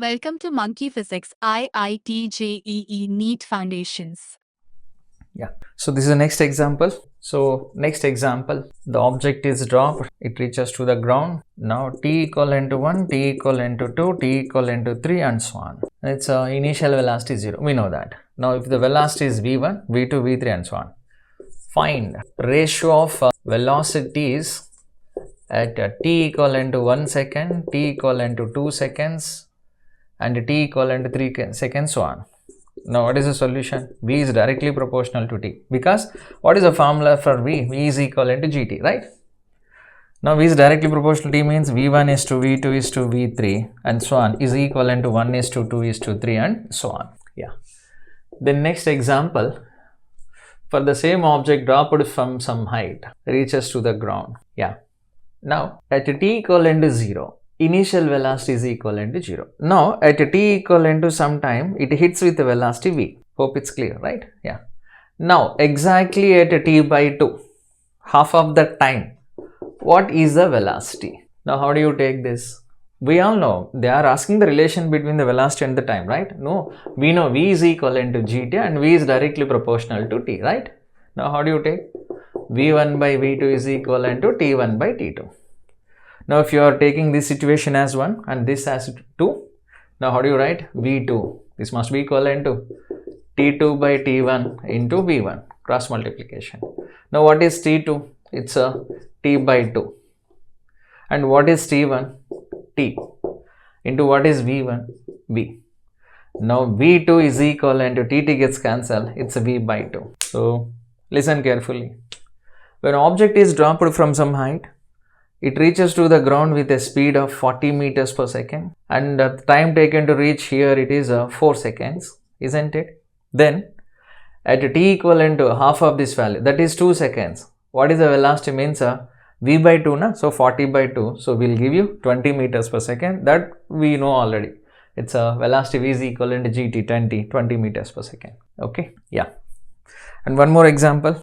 Welcome to Monkey Physics IIT JEE NEET Foundations. Yeah, so this is the next example. So next example, the object is dropped, it reaches to the ground. Now t equivalent to 1, t equivalent to 2, t equivalent to 3 and so on. Its initial velocity is 0, we know that. Now if the velocity is v1, v2, v3 and so on. Find ratio of velocities at t equivalent to 1 second, t equivalent to 2 seconds and t equivalent to 3 seconds, so on. Now what is the solution? V is directly proportional to t, because what is the formula for V? V is equivalent to gt, right? Now V is directly proportional to t means v1 is to v2 is to v3 and so on is equivalent to 1 is to 2 is to 3 and so on. Yeah. The next example, for the same object dropped from some height reaches to the ground. Yeah. Now at t equivalent to 0, initial velocity is equivalent to 0. Now at t equivalent to some time, it hits with the velocity v. Hope it's clear, right? Yeah. Now exactly at t by 2, half of the time, what is the velocity? Now how do you take this? We all know they are asking the relation between the velocity and the time, right? No, we know v is equivalent to gt and v is directly proportional to t, right? Now how do you take? v1 by v2 is equivalent to t1 by t2. Now if you are taking this situation as 1 and this as 2, now how do you write? v2, this must be equivalent to t2 by t1 into v1, cross multiplication. Now what is t2? It's a t by 2. And what is t1? T into what is v1? V. Now v2 is equivalent to tt gets cancelled, it's a v by 2. So listen carefully. When object is dropped from some height, it reaches to the ground with a speed of 40 meters per second and the time taken to reach here it is 4 seconds, isn't it? Then at t equivalent to half of this value, that is 2 seconds, what is the velocity means v by 2 na? So 40 by 2, so we'll give you 20 meters per second, that we know already. It's a velocity v is equivalent to gt 20 meters per second. Okay, yeah. And one more example,